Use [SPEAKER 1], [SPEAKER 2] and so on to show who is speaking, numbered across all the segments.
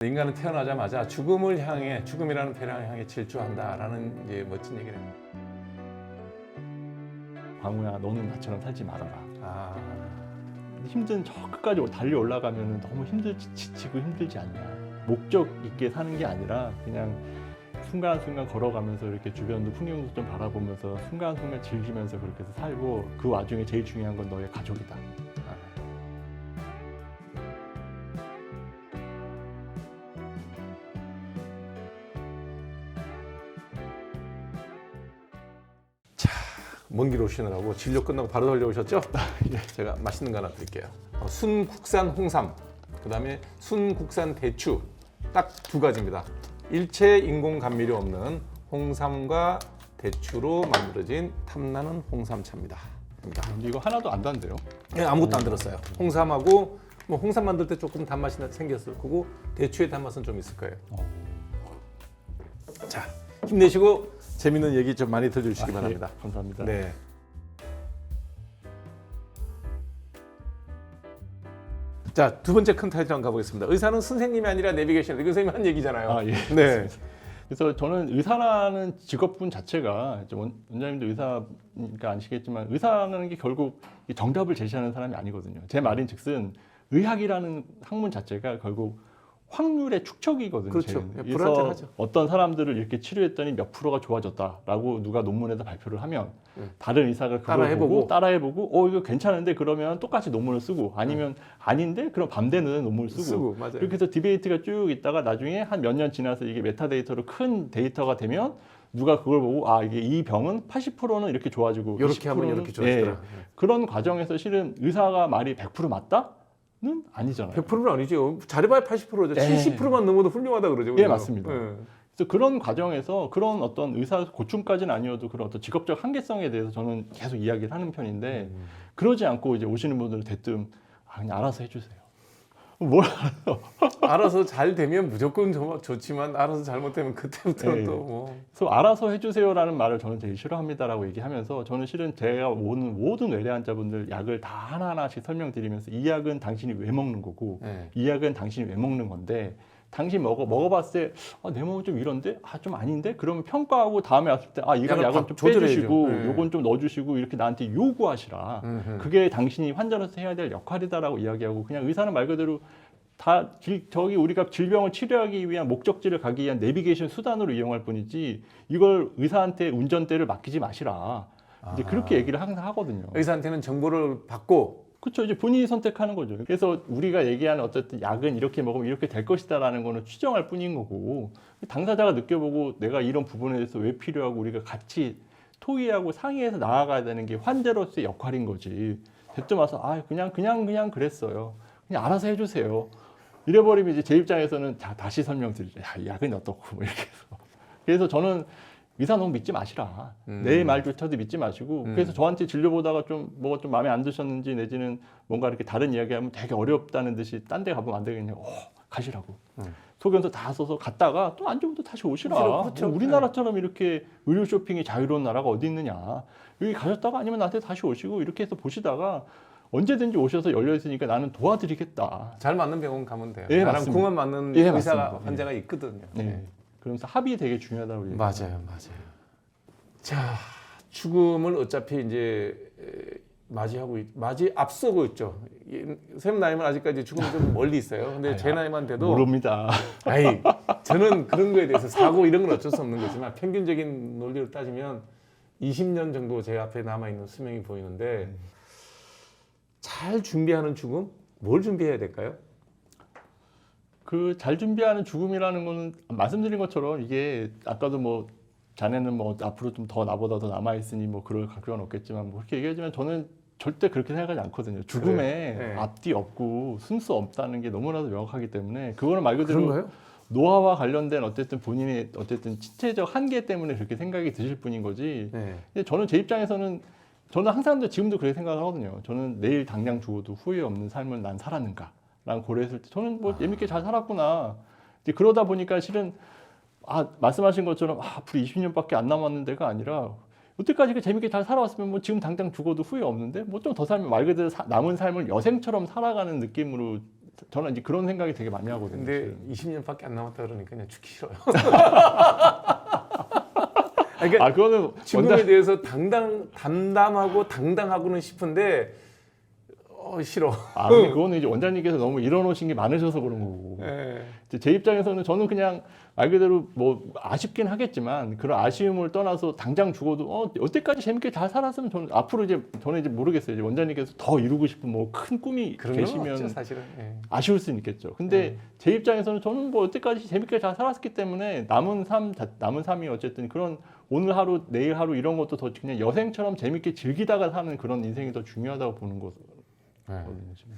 [SPEAKER 1] 인간은 태어나자마자 죽음을 향해, 죽음이라는 배를 향해 질주한다라는 이제 멋진 얘기를 합니다.
[SPEAKER 2] 광우야, 너는 나처럼 살지 말아라.
[SPEAKER 1] 아,
[SPEAKER 2] 힘든 저 끝까지 달리 올라가면 너무 지치고 힘들지 않냐. 목적 있게 사는 게 아니라 그냥 순간순간 걸어가면서 이렇게 주변도 풍경도 좀 바라보면서 순간순간 즐기면서 그렇게 해서 살고, 그 와중에 제일 중요한 건 너의 가족이다.
[SPEAKER 1] 먼 길 오시느라고 진료 끝나고 바로 달려오셨죠? 제가 맛있는 거 하나 드릴게요. 순국산 홍삼, 그 다음에 순국산 대추, 딱 두 가지입니다. 일체 인공 감미료 없는 홍삼과 대추로 만들어진 탐나는 홍삼차입니다.
[SPEAKER 2] 근데 이거 하나도 안 단데요?
[SPEAKER 1] 네, 아무것도 안 들었어요. 홍삼하고 뭐 홍삼 만들 때 조금 단맛이 생겼을 거고 대추의 단맛은 좀 있을 거예요. 자, 힘내시고 재밌는 얘기 좀 많이 들려주시기 바랍니다.
[SPEAKER 2] 네, 감사합니다.
[SPEAKER 1] 네. 자, 두 번째 큰 타이틀 한번 가보겠습니다. 의사는 선생님이 아니라 내비게이션. 이거 선생님이 한 얘기잖아요.
[SPEAKER 2] 아, 예.
[SPEAKER 1] 네.
[SPEAKER 2] 그래서 저는 의사라는 직업군 자체가, 원장님도 의사니까 아시겠지만, 의사라는 게 결국 정답을 제시하는 사람이 아니거든요. 제 말인즉슨 의학이라는 학문 자체가 결국 확률의 축적이거든요.
[SPEAKER 1] 그렇죠.
[SPEAKER 2] 그래서
[SPEAKER 1] 불안정하죠.
[SPEAKER 2] 어떤 사람들을 이렇게 치료했더니 몇 프로가 좋아졌다라고 누가 논문에다 발표를 하면 다른 의사가 그걸 보고 따라해보고 이거 괜찮은데 그러면 똑같이 논문을 쓰고, 아니면 아닌데 그럼 반대는 논문을 쓰고
[SPEAKER 1] 맞아요.
[SPEAKER 2] 이렇게 해서 디베이트가 쭉 있다가 나중에 한 몇 년 지나서 이게 메타데이터로 큰 데이터가 되면 누가 그걸 보고 이게 이 병은 80%는 이렇게 좋아지고
[SPEAKER 1] 이렇게 하면 이렇게 좋아지더라.
[SPEAKER 2] 그런 과정에서 실은 의사가 말이 100% 맞다? 는 아니잖아요.
[SPEAKER 1] 100%는 아니죠. 잘해봐야 80%죠.
[SPEAKER 2] 네.
[SPEAKER 1] 70%만 넘어도 훌륭하다 그러죠.
[SPEAKER 2] 예, 맞습니다.
[SPEAKER 1] 네.
[SPEAKER 2] 그래서 그런 과정에서 그런 어떤 의사 고충까지는 아니어도 그런 어떤 직업적 한계성에 대해서 저는 계속 이야기를 하는 편인데, 그러지 않고 이제 오시는 분들은 대뜸 그냥 알아서 해주세요. 뭘
[SPEAKER 1] 알아서 잘 되면 무조건 좋지만 알아서 잘못되면 그때부터는
[SPEAKER 2] 네.
[SPEAKER 1] 또 뭐.
[SPEAKER 2] 그래서 알아서 해주세요라는 말을 저는 되게 싫어합니다라고 얘기하면서, 저는 실은 제가 모든 외래 환자분들 약을 다 하나하나씩 설명드리면서 이 약은 당신이 왜 먹는 거고
[SPEAKER 1] 네.
[SPEAKER 2] 이 약은 당신이 왜 먹는 건데, 당신 먹어봤을 때 내 몸은 좀 이런데 좀 아닌데, 그러면 평가하고 다음에 왔을 때 이건 약은 좀 빼주시고
[SPEAKER 1] 네.
[SPEAKER 2] 요건 좀 넣어주시고 이렇게 나한테 요구하시라. 그게 당신이 환자로서 해야 될 역할이다라고 이야기하고, 그냥 의사는 말 그대로 저기 우리가 질병을 치료하기 위한 목적지를 가기 위한 내비게이션 수단으로 이용할 뿐이지, 이걸 의사한테 운전대를 맡기지 마시라. 이제 그렇게 얘기를 항상 하거든요.
[SPEAKER 1] 의사한테는 정보를 받고.
[SPEAKER 2] 그렇죠. 이제 본인이 선택하는 거죠. 그래서 우리가 얘기하는 어쨌든 약은 이렇게 먹으면 이렇게 될 것이다라는 거는 추정할 뿐인 거고, 당사자가 느껴보고 내가 이런 부분에 대해서 왜 필요하고 우리가 같이 토의하고 상의해서 나아가야 되는 게 환자로서의 역할인 거지. 대뜸 와서 그냥 그랬어요. 그냥 알아서 해주세요. 이래버리면 이제 제 입장에서는 다시 설명드리죠. 이 약은 어떻고 뭐 이렇게 해서. 그래서 저는 의사 너무 믿지 마시라. 내 말조차도 믿지 마시고. 그래서 저한테 진료 보다가 뭐가 좀 마음에 안 드셨는지, 내지는 뭔가 이렇게 다른 이야기하면 되게 어렵다는 듯이 딴 데 가보면 안 되겠냐. 가시라고. 소견서 다 써서 갔다가 또 안 좋으면 또 다시 오시라.
[SPEAKER 1] 그렇죠.
[SPEAKER 2] 우리나라처럼 이렇게 의료 쇼핑이 자유로운 나라가 어디 있느냐. 여기 가셨다가 아니면 나한테 다시 오시고 이렇게 해서 보시다가 언제든지 오셔서 열려 있으니까 나는 도와드리겠다.
[SPEAKER 1] 잘 맞는 병원 가면 돼요.
[SPEAKER 2] 예,
[SPEAKER 1] 나랑
[SPEAKER 2] 맞습니다.
[SPEAKER 1] 궁합 맞는
[SPEAKER 2] 예,
[SPEAKER 1] 의사가
[SPEAKER 2] 맞습니다.
[SPEAKER 1] 환자가 있거든요.
[SPEAKER 2] 네. 그러면서 합이 되게 중요하다고 얘기해요.
[SPEAKER 1] 맞아요. 자, 죽음을 어차피 이제 앞서고 있죠. 샘 나이만 아직까지 죽음이 좀 멀리 있어요. 근데 제 나이만 돼도
[SPEAKER 2] 모릅니다.
[SPEAKER 1] 저는 그런 거에 대해서 사고 이런 건 어쩔 수 없는 거지만 평균적인 논리로 따지면 20년 정도 제 앞에 남아 있는 수명이 보이는데, 잘 준비하는 죽음? 뭘 준비해야 될까요?
[SPEAKER 2] 그 잘 준비하는 죽음이라는 거는 말씀드린 것처럼, 이게 아까도 자네는 앞으로 좀 더 나보다 더 남아 있으니 그럴 필요는 없겠지만 그렇게 얘기하지만, 저는 절대 그렇게 생각하지 않거든요. 죽음에
[SPEAKER 1] 네.
[SPEAKER 2] 앞뒤 없고 순서 없다는 게 너무나도 명확하기 때문에, 그거는 말 그대로
[SPEAKER 1] 그런가요?
[SPEAKER 2] 노화와 관련된 어쨌든 본인의 신체적 한계 때문에 그렇게 생각이 드실 뿐인 거지.
[SPEAKER 1] 네.
[SPEAKER 2] 근데 저는 제 입장에서는, 저는 항상 지금도 그렇게 생각하거든요. 저는 내일 당장 죽어도 후회 없는 삶을 난 살았는가 라는 고려했을 때 저는 재밌게 잘 살았구나. 이제 그러다 보니까 실은 말씀하신 것처럼 앞으로 20년밖에 안 남았는데가 아니라, 여태까지 재밌게 잘 살아왔으면 지금 당장 죽어도 후회 없는데 좀 더 살면 말 그대로 남은 삶을 여생처럼 살아가는 느낌으로 저는 이제 그런 생각이 되게 많이 하거든요.
[SPEAKER 1] 근데
[SPEAKER 2] 실은.
[SPEAKER 1] 20년밖에 안 남았다 그러니까 그냥 죽기 싫어요.
[SPEAKER 2] 그거는
[SPEAKER 1] 죽음에 대해서 담담하고 당당하고는 싶은데 싫어.
[SPEAKER 2] 근데 그거는 이제 원장님께서 너무 일어놓으신 게 많으셔서 그런 거고.
[SPEAKER 1] 예.
[SPEAKER 2] 이제 제 입장에서는 저는 그냥 말 그대로 뭐 아쉽긴 하겠지만 그런 아쉬움을 떠나서 당장 죽어도 여태까지 재밌게 잘 살았으면 저는 앞으로 저는 이제 모르겠어요. 이제 원장님께서 더 이루고 싶은 뭐 큰 꿈이
[SPEAKER 1] 그런 건
[SPEAKER 2] 계시면
[SPEAKER 1] 없죠, 사실은. 예.
[SPEAKER 2] 아쉬울 수는 있겠죠. 근데 제 입장에서는 저는 뭐 여태까지 재밌게 잘 살았기 때문에 남은 삶이 어쨌든 그런 오늘 하루, 내일 하루 이런 것도 더 그냥 여생처럼 재밌게 즐기다가 사는 그런 인생이 더 중요하다고 보는 거거든요. 지금.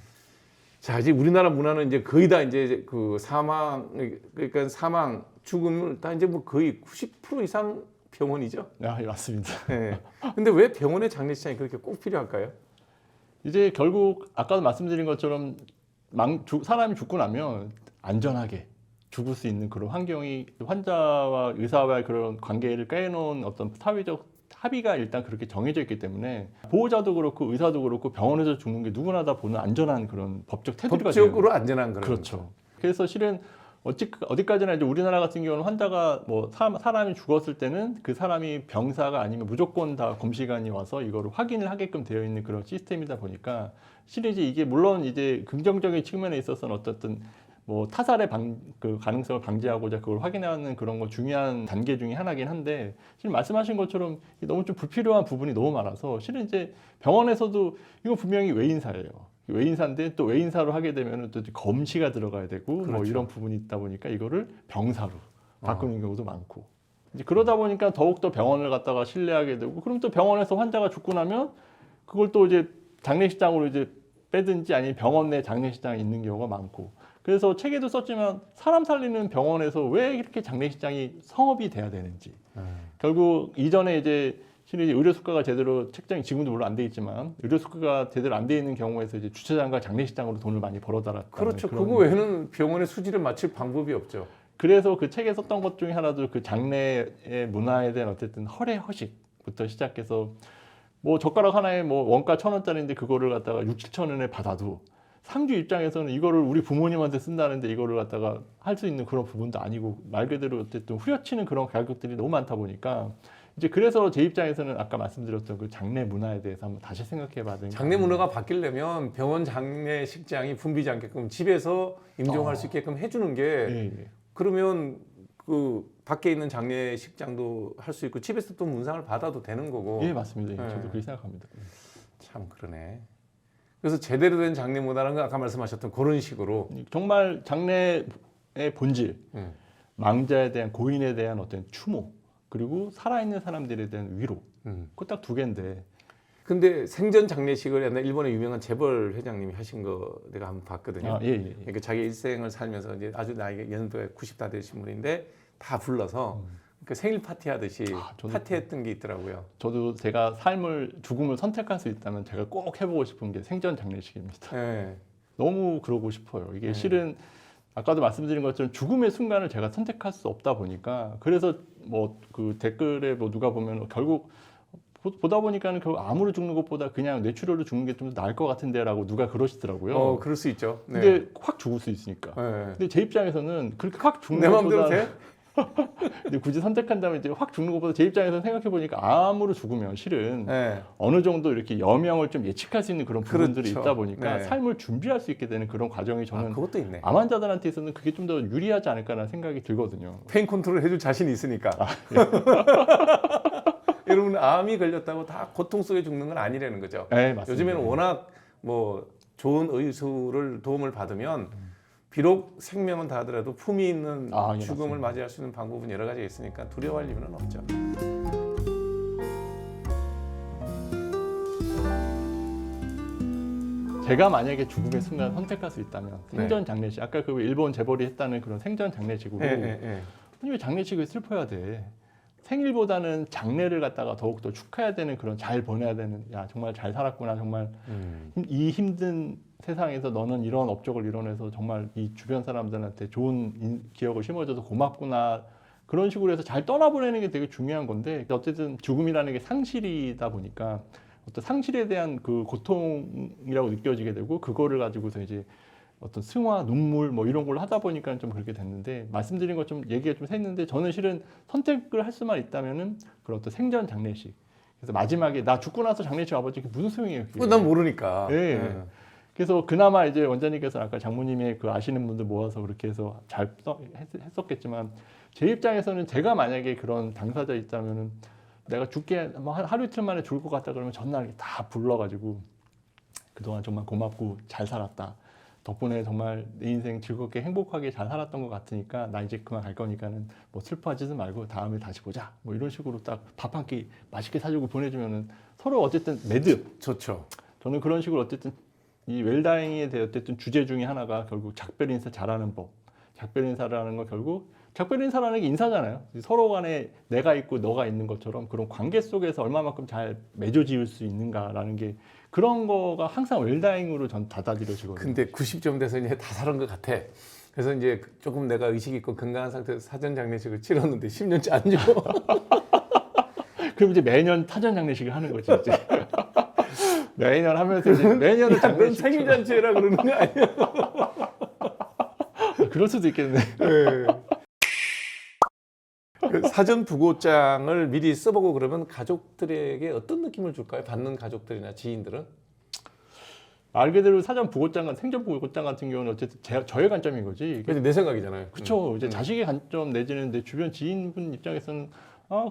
[SPEAKER 1] 자, 이제 우리나라 문화는 이제 거의 다 이제 그 그러니까 사망, 죽음을 다 이제 뭐 거의 90% 이상 병원이죠.
[SPEAKER 2] 예, 맞습니다.
[SPEAKER 1] 예. 근데 왜 병원의 장례식장이 그렇게 꼭 필요할까요?
[SPEAKER 2] 이제 결국 아까도 말씀드린 것처럼 사람이 죽고 나면 안전하게 죽을 수 있는 그런 환경이 환자와 의사와의 그런 관계를 깨놓은 어떤 사회적 합의가 일단 그렇게 정해져 있기 때문에 보호자도 그렇고 의사도 그렇고 병원에서 죽는 게 누구나 다 보는 안전한 그런 법적 테두리가
[SPEAKER 1] 법적으로 안전한 그런.
[SPEAKER 2] 그렇죠. 그래서 실은 어디까지나 이제 우리나라 같은 경우는 환자가 뭐 사람이 죽었을 때는 그 사람이 병사가 아니면 무조건 다 검시관이 와서 이거를 확인을 하게끔 되어 있는 그런 시스템이다 보니까 실은 이제 이게 물론 이제 긍정적인 측면에 있어서는 어떻든 뭐 타살의 그 가능성을 방지하고자 그걸 확인하는 그런 거 중요한 단계 중에 하나긴 한데 지금 말씀하신 것처럼 너무 좀 불필요한 부분이 너무 많아서 실은 이제 병원에서도 이거 분명히 외인사예요. 외인사인데 또 외인사로 하게 되면 또 검시가 들어가야 되고
[SPEAKER 1] 그렇죠.
[SPEAKER 2] 뭐 이런 부분이 있다 보니까 이거를 병사로 바꾸는 경우도 많고 이제 그러다 보니까 더욱더 병원을 갖다가 신뢰하게 되고 그럼 또 병원에서 환자가 죽고 나면 그걸 또 이제 장례식장으로 이제 빼든지 아니면 병원 내 장례식장에 있는 경우가 많고 그래서 책에도 썼지만 사람 살리는 병원에서 왜 이렇게 장례식장이 성업이 돼야 되는지 결국 이전에 이제 실은 의료 수가가 제대로 책정이 지금도 물론 안 돼 있지만 의료 수가가 제대로 안 돼 있는 경우에서 이제 주차장과 장례식장으로 돈을 많이 벌어달았다.
[SPEAKER 1] 그렇죠. 그거 외에는 병원의 수지를 맞출 방법이 없죠.
[SPEAKER 2] 그래서 그 책에 썼던 것 중에 하나도 그 장례의 문화에 대한 어쨌든 허례 허식부터 시작해서 뭐 젓가락 하나에 뭐 원가 1,000원짜리인데 그거를 갖다가 6, 7천 원에 받아도 상주 입장에서는 이거를 우리 부모님한테 쓴다는데 이거를 갖다가 할 수 있는 그런 부분도 아니고 말 그대로 어쨌든 후려치는 그런 가격들이 너무 많다 보니까 이제 그래서 제 입장에서는 아까 말씀드렸던 그 장례 문화에 대해서 한번 다시 생각해봐야 되는
[SPEAKER 1] 장례 문화가 바뀌려면 병원 장례식장이 붐비지 않게끔 집에서 임종할 수 있게끔 해주는 게
[SPEAKER 2] 예.
[SPEAKER 1] 그러면 그 밖에 있는 장례식장도 할 수 있고 집에서 또 문상을 받아도 되는 거고.
[SPEAKER 2] 예, 맞습니다.
[SPEAKER 1] 예.
[SPEAKER 2] 저도 그렇게 생각합니다.
[SPEAKER 1] 참 그러네. 그래서 제대로 된 장례 문화는 아까 말씀하셨던 그런 식으로
[SPEAKER 2] 정말 장례의 본질,
[SPEAKER 1] 음.
[SPEAKER 2] 망자에 대한 고인에 대한 어떤 추모 그리고 살아있는 사람들에 대한 위로 그 딱 두 개인데
[SPEAKER 1] 근데 생전 장례식을 옛날 일본의 유명한 재벌 회장님이 하신 거 내가 한번 봤거든요.
[SPEAKER 2] 예.
[SPEAKER 1] 그러니까 자기 일생을 살면서 이제 아주 나이가 연도에 90 다 되신 분인데 다 불러서 그 생일 파티 하듯이 파티했던 게 있더라고요.
[SPEAKER 2] 저도 제가 죽음을 선택할 수 있다면 제가 꼭 해보고 싶은 게 생전 장례식입니다.
[SPEAKER 1] 네.
[SPEAKER 2] 너무 그러고 싶어요. 이게 실은 아까도 말씀드린 것처럼 죽음의 순간을 제가 선택할 수 없다 보니까 그래서 뭐 그 댓글에 뭐 누가 보면 결국 보다 보니까는 결국 암으로 죽는 것보다 그냥 뇌출혈로 죽는 게 좀 나을 것 같은데라고 누가 그러시더라고요.
[SPEAKER 1] 그럴 수 있죠. 네.
[SPEAKER 2] 근데 확 죽을 수 있으니까.
[SPEAKER 1] 네.
[SPEAKER 2] 근데 제 입장에서는 그렇게 확 죽는
[SPEAKER 1] 내 마음대로
[SPEAKER 2] 것보다
[SPEAKER 1] 돼?
[SPEAKER 2] 근데 굳이 선택한다면 이제 확 죽는 것보다 제 입장에서 생각해 보니까 암으로 죽으면 실은
[SPEAKER 1] 네.
[SPEAKER 2] 어느 정도 이렇게 여명을 좀 예측할 수 있는 그런 부분들이
[SPEAKER 1] 그렇죠.
[SPEAKER 2] 있다 보니까
[SPEAKER 1] 네.
[SPEAKER 2] 삶을 준비할 수 있게 되는 그런 과정이 저는
[SPEAKER 1] 그것도 있네.
[SPEAKER 2] 암 환자들한테 있어서는 그게 좀 더 유리하지 않을까라는 생각이 들거든요.
[SPEAKER 1] 페인 컨트롤 해줄 자신이 있으니까. 여러분 암이 걸렸다고 다 고통 속에 죽는 건 아니라는 거죠.
[SPEAKER 2] 네, 맞습니다.
[SPEAKER 1] 요즘에는 워낙 뭐 좋은 의술을 도움을 받으면 비록 생명은 다하더라도 품위 있는
[SPEAKER 2] 예,
[SPEAKER 1] 죽음을
[SPEAKER 2] 맞습니다.
[SPEAKER 1] 맞이할 수 있는 방법은 여러 가지가 있으니까 두려워할 이유는 없죠.
[SPEAKER 2] 제가 만약에 죽음의 순간을 선택할 수 있다면
[SPEAKER 1] 네.
[SPEAKER 2] 생전 장례식 아까 그 일본 재벌이 했다는 그런 생전 장례식으로 아니 왜 장례식을 슬퍼야 돼? 생일보다는 장례를 갖다가 더욱더 축하해야 되는 그런 잘 보내야 되는 야 정말 잘 살았구나 정말 이 힘든 세상에서 너는 이런 업적을 이뤄내서 정말 이 주변 사람들한테 좋은 기억을 심어줘서 고맙구나 그런 식으로 해서 잘 떠나보내는 게 되게 중요한 건데 어쨌든 죽음이라는 게 상실이다 보니까 어떤 상실에 대한 그 고통이라고 느껴지게 되고 그거를 가지고서 이제 어떤 승화, 눈물 뭐 이런 걸 하다 보니까 좀 그렇게 됐는데 말씀드린 것 좀 얘기가 좀 샜는데 저는 실은 선택을 할 수만 있다면은 그런 어떤 생전 장례식. 그래서 마지막에 나 죽고 나서 장례식 와봤지 그게 무슨 소용이에요? 그게.
[SPEAKER 1] 난 모르니까.
[SPEAKER 2] 예. 그래서 그나마 이제 원장님께서 아까 장모님의 그 아시는 분들 모아서 그렇게 해서 했었겠지만 제 입장에서는 제가 만약에 그런 당사자 있다면은 내가 죽게 뭐 하루 이틀 만에 죽을 것 같다 그러면 전날 다 불러가지고 그동안 정말 고맙고 잘 살았다. 덕분에 정말 내 인생 즐겁게 행복하게 잘 살았던 것 같으니까 나 이제 그만 갈 거니까는 뭐 슬퍼하지도 말고 다음에 다시 보자. 뭐 이런 식으로 딱 밥 한 끼 맛있게 사주고 보내주면은 서로 어쨌든 매듭.
[SPEAKER 1] 좋죠.
[SPEAKER 2] 저는 그런 식으로 어쨌든 이 웰다잉에 대해 어쨌든 주제 중에 하나가 결국 작별 인사 잘하는 법. 작별 인사라는 건 결국 작별 인사라는 게 인사잖아요. 서로 간에 내가 있고 너가 있는 것처럼 그런 관계 속에서 얼마만큼 잘 맺어 지을 수 있는가라는 게 그런 거가 항상 웰다잉으로 전 받아들여지거든요.
[SPEAKER 1] 근데 90점 돼서 이제 다 살은 것 같아. 그래서 이제 조금 내가 의식 있고 건강한 상태에서 사전 장례식을 치렀는데 10년째 안 줘.
[SPEAKER 2] 그럼 이제 매년 사전 장례식을 하는 거지 이제. 매년 하면서 이제 매년은
[SPEAKER 1] 넌
[SPEAKER 2] 장례식.
[SPEAKER 1] 생일 잔치라 그러는 거 아니야?
[SPEAKER 2] 그럴 수도 있겠네.
[SPEAKER 1] 네. 그 사전 부고장을 미리 써보고 그러면 가족들에게 어떤 느낌을 줄까요? 받는 가족들이나 지인들은?
[SPEAKER 2] 말 그대로 사전 부고장, 생전 부고장 같은 경우는 어쨌든 저의 관점인 거지.
[SPEAKER 1] 근데 내 생각이잖아요.
[SPEAKER 2] 그쵸. 이제 자식의 관점 내지는 내 주변 지인분 입장에서는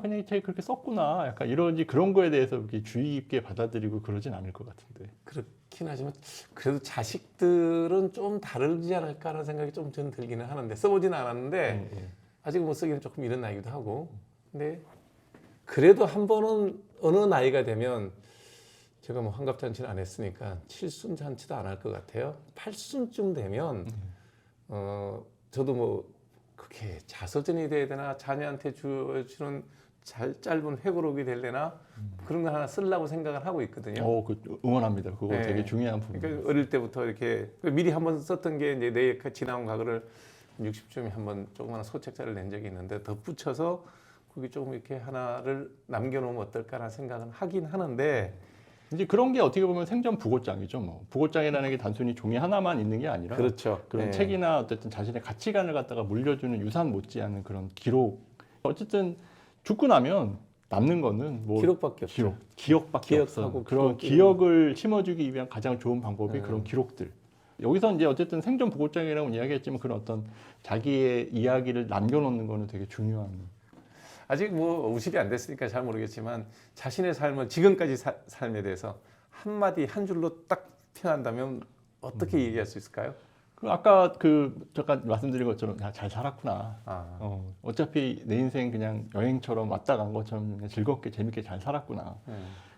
[SPEAKER 2] 그냥 쟤 그렇게 썼구나. 약간 이런지 그런 거에 대해서 이렇게 주의 깊게 받아들이고 그러진 않을 것 같은데.
[SPEAKER 1] 그렇긴 하지만 그래도 자식들은 좀 다르지 않을까라는 생각이 좀 저는 들기는 하는데 써보지는 않았는데 아직 못 쓰기는 조금 이른 나이기도 하고 근데 그래도 한 번은 어느 나이가 되면 제가 뭐 환갑잔치는 안 했으니까 칠순잔치도 안 할 것 같아요. 8순쯤 되면 저도 뭐 그렇게 자서전이 돼야 되나 자녀한테 주는 짧은 회고록이 되려나 그런 거 하나 쓰려고 생각을 하고 있거든요.
[SPEAKER 2] 그 응원합니다. 그거
[SPEAKER 1] 네.
[SPEAKER 2] 되게 중요한 부분.
[SPEAKER 1] 그러니까 어릴 때부터 이렇게 미리 한번 썼던 게 이제 내 지나온 과거를 60점이 한번 조그마한 소책자를 낸 적이 있는데 덧붙여서 거기 조금 이렇게 하나를 남겨놓으면 어떨까라는 생각은 하긴 하는데
[SPEAKER 2] 이제 그런 게 어떻게 보면 생전 부고장이죠. 뭐 부고장이라는 게 단순히 종이 하나만 있는 게 아니라
[SPEAKER 1] 그렇죠.
[SPEAKER 2] 그런
[SPEAKER 1] 네.
[SPEAKER 2] 책이나 어쨌든 자신의 가치관을 갖다가 물려주는 유산 못지않은 그런 기록. 어쨌든 죽고 나면 남는 거는 뭐
[SPEAKER 1] 기록밖에 없죠.
[SPEAKER 2] 기억밖에
[SPEAKER 1] 기억하고
[SPEAKER 2] 없어. 그런
[SPEAKER 1] 기록이-
[SPEAKER 2] 기억을 심어주기 위한 가장 좋은 방법이 그런 기록들. 여기서 이제 어쨌든 생전 부고장이라고 이야기했지만 그런 어떤 자기의 이야기를 남겨놓는 거는 되게 중요한.
[SPEAKER 1] 아직 뭐 50이 안 됐으니까 잘 모르겠지만 자신의 삶을 지금까지 삶에 대해서 한마디 한 줄로 딱 표현한다면 어떻게 얘기할 수 있을까요?
[SPEAKER 2] 아까 잠깐 말씀드린 것처럼 잘 살았구나. 어차피 내 인생 그냥 여행처럼 왔다 간 것처럼 그냥 즐겁게 재밌게 잘 살았구나.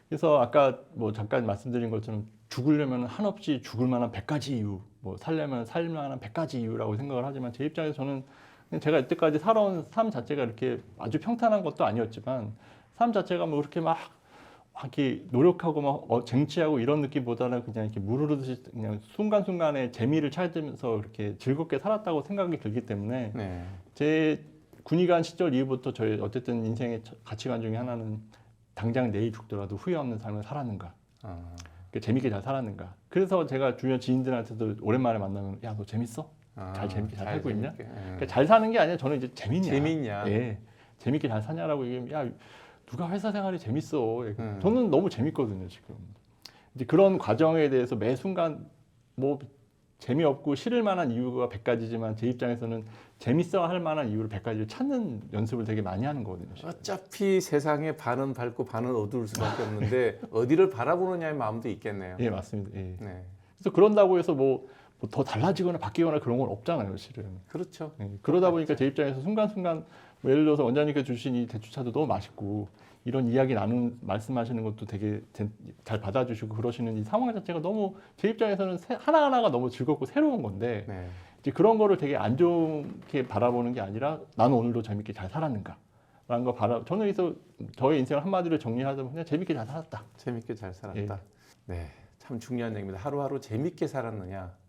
[SPEAKER 2] 그래서 아까 뭐 잠깐 말씀드린 것처럼 죽으려면 한없이 죽을 만한 100가지 이유, 뭐 살려면 살 만한 100가지 이유라고 생각을 하지만 제 입장에서 저는 그냥 제가 이때까지 살아온 삶 자체가 이렇게 아주 평탄한 것도 아니었지만 삶 자체가 뭐 그렇게 막 이렇게 노력하고 막 쟁취하고 이런 느낌보다는 그냥 이렇게 무르르듯이 그냥 순간순간에 재미를 찾으면서 이렇게 즐겁게 살았다고 생각이 들기 때문에
[SPEAKER 1] 네.
[SPEAKER 2] 제 군의관 시절 이후부터 저의 어쨌든 인생의 가치관 중에 하나는 당장 내일 죽더라도 후회 없는 삶을 살았는가, 재밌게 잘 살았는가. 그래서 제가 주변 지인들한테도 오랜만에 만나면 야 너 재밌어? 잘 재밌게 잘 살고 있냐? 그러니까 잘 사는 게 아니라 저는 이제 재밌냐? 예, 재밌게 잘 사냐라고 얘기하면 야 누가 회사 생활이 재밌어? 저는 너무 재밌거든요 지금. 이제 그런 과정에 대해서 매 순간 뭐 재미없고 싫을 만한 이유가 100가지지만 제 입장에서는 재밌어 할 만한 이유를 100가지를 찾는 연습을 되게 많이 하는 거거든요. 지금.
[SPEAKER 1] 어차피 세상에 반은 밝고 반은 어두울 수밖에 없는데 어디를 바라보느냐의 마음도 있겠네요.
[SPEAKER 2] 예, 맞습니다. 예.
[SPEAKER 1] 네.
[SPEAKER 2] 그래서 그런다고 해서 뭐 더 달라지거나 바뀌거나 그런 건 없잖아요, 실은.
[SPEAKER 1] 그렇죠.
[SPEAKER 2] 예, 그러다 보니까 제 입장에서 순간순간 뭐 예를 들어서 원장님께서 주신 이 대추차도 너무 맛있고 이런 이야기 말씀하시는 것도 되게 잘 받아주시고 그러시는 이 상황 자체가 너무 제 입장에서는 하나하나가 너무 즐겁고 새로운 건데
[SPEAKER 1] 네.
[SPEAKER 2] 이제 그런 거를 되게 안 좋게 바라보는 게 아니라 나는 오늘도 재밌게 잘 살았는가 라는 거 저는 그래서 저의 인생을 한마디로 정리하자면 그냥 재밌게 잘 살았다.
[SPEAKER 1] 재밌게 잘 살았다. 네, 참 중요한 얘기입니다. 하루하루 재밌게 살았느냐.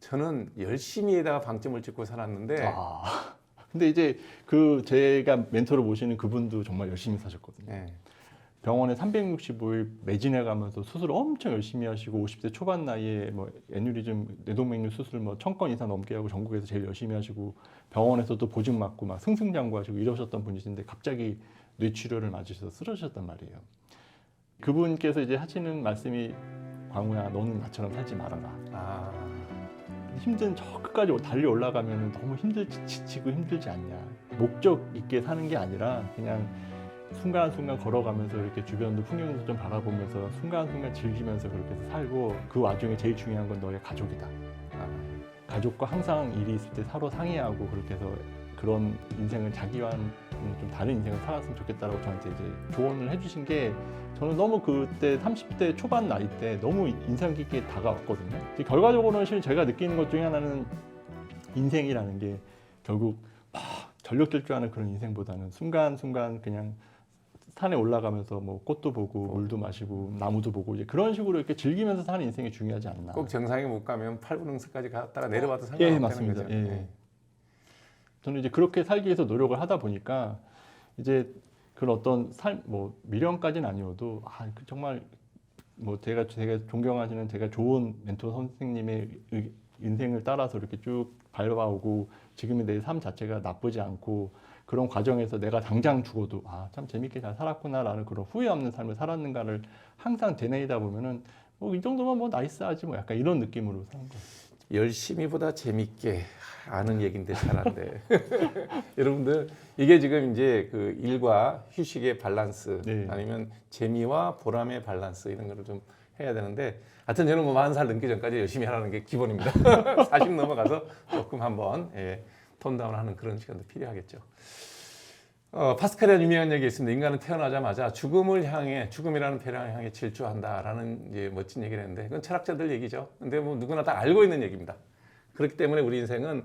[SPEAKER 1] 저는 열심히에다가 방점을 찍고 살았는데
[SPEAKER 2] 근데 이제 제가 멘토로 모시는 그분도 정말 열심히 사셨거든요.
[SPEAKER 1] 네.
[SPEAKER 2] 병원에 365일 매진해 가면서 수술 엄청 열심히 하시고 50대 초반 나이에 뭐 애뉴리즘 뇌동맥류 수술 뭐 1000건 이상 넘게 하고 전국에서 제일 열심히 하시고 병원에서도 보증 맞고 막 승승장구하시고 이러셨던 분이신데 갑자기 뇌출혈을 맞으셔서 쓰러지셨단 말이에요. 그분께서 이제 하시는 말씀이 광우야 너는 나처럼 살지 말아라.
[SPEAKER 1] 아,
[SPEAKER 2] 힘든 저 끝까지 달리 올라가면 너무 힘들지 지치고 힘들지 않냐. 목적 있게 사는 게 아니라 그냥 순간순간 걸어가면서 이렇게 주변도 풍경도 좀 바라보면서 순간순간 즐기면서 그렇게 살고 그 와중에 제일 중요한 건 너의 가족이다. 가족과 항상 일이 있을 때 서로 상의하고 그렇게 해서 그런 인생을 자기와는 좀 다른 인생을 살았으면 좋겠다라고 저한테 이제 조언을 해주신 게 저는 너무 그때 30대 초반 나이 때 너무 인상 깊게 다가왔거든요. 결과적으로는 실은 제가 느끼는 것 중에 하나는 인생이라는 게 결국 막 전력 질주하는 그런 인생보다는 순간순간 그냥 산에 올라가면서 뭐 꽃도 보고 물도 마시고 나무도 보고 이제 그런 식으로 이렇게 즐기면서 사는 인생이 중요하지 않나.
[SPEAKER 1] 꼭 정상에 못 가면 8분 응습까지 갔다가 내려와도 상관없다는
[SPEAKER 2] 예, 맞습니다.
[SPEAKER 1] 거죠.
[SPEAKER 2] 예. 저는 이제 그렇게 살기 위해서 노력을 하다 보니까 이제 그런 어떤 뭐 미련까지는 아니어도 정말 뭐 제가 존경하시는 제가 좋은 멘토 선생님의 인생을 따라서 이렇게 쭉 밟아오고 지금의 내 삶 자체가 나쁘지 않고 그런 과정에서 내가 당장 죽어도 참 재밌게 잘 살았구나라는 그런 후회 없는 삶을 살았는가를 항상 되뇌이다 보면은 뭐 이 정도면 뭐 나이스하지 뭐 약간 이런 느낌으로 사는 거예요.
[SPEAKER 1] 열심히보다 재밌게 아는 얘기인데 잘 안 돼. 여러분들 이게 지금 이제 그 일과 휴식의 밸런스
[SPEAKER 2] 네.
[SPEAKER 1] 아니면 재미와 보람의 밸런스 이런 거를 좀 해야 되는데 하여튼 저는 뭐 40살 넘기 전까지 열심히 하라는 게 기본입니다. 40 넘어가서 조금 한번 톤다운하는 그런 시간도 필요하겠죠. 파스칼의 유명한 얘기 있습니다. 인간은 태어나자마자 죽음이라는 배량을 향해 질주한다라는 이제 멋진 얘기를 했는데 그건 철학자들 얘기죠. 근데 뭐 누구나 다 알고 있는 얘기입니다. 그렇기 때문에 우리 인생은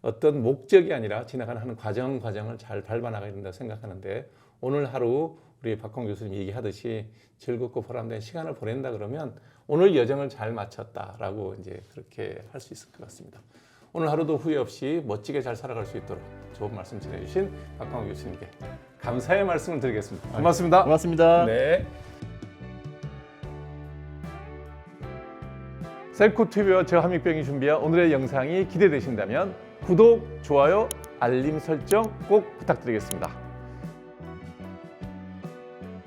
[SPEAKER 1] 어떤 목적이 아니라 지나가는 하는 과정을 잘 밟아나가야 된다고 생각하는데 오늘 하루 우리 박홍 교수님 얘기하듯이 즐겁고 보람된 시간을 보낸다 그러면 오늘 여정을 잘 마쳤다라고 이제 그렇게 할 수 있을 것 같습니다. 오늘 하루도 후회 없이 멋지게 잘 살아갈 수 있도록 좋은 말씀 전해주신 박광호 교수님께 감사의 말씀을 드리겠습니다. 고맙습니다.
[SPEAKER 2] 고맙습니다.
[SPEAKER 1] 네. 셀코TV와 저 한익병이 준비한 오늘의 영상이 기대되신다면 구독, 좋아요, 알림 설정 꼭 부탁드리겠습니다.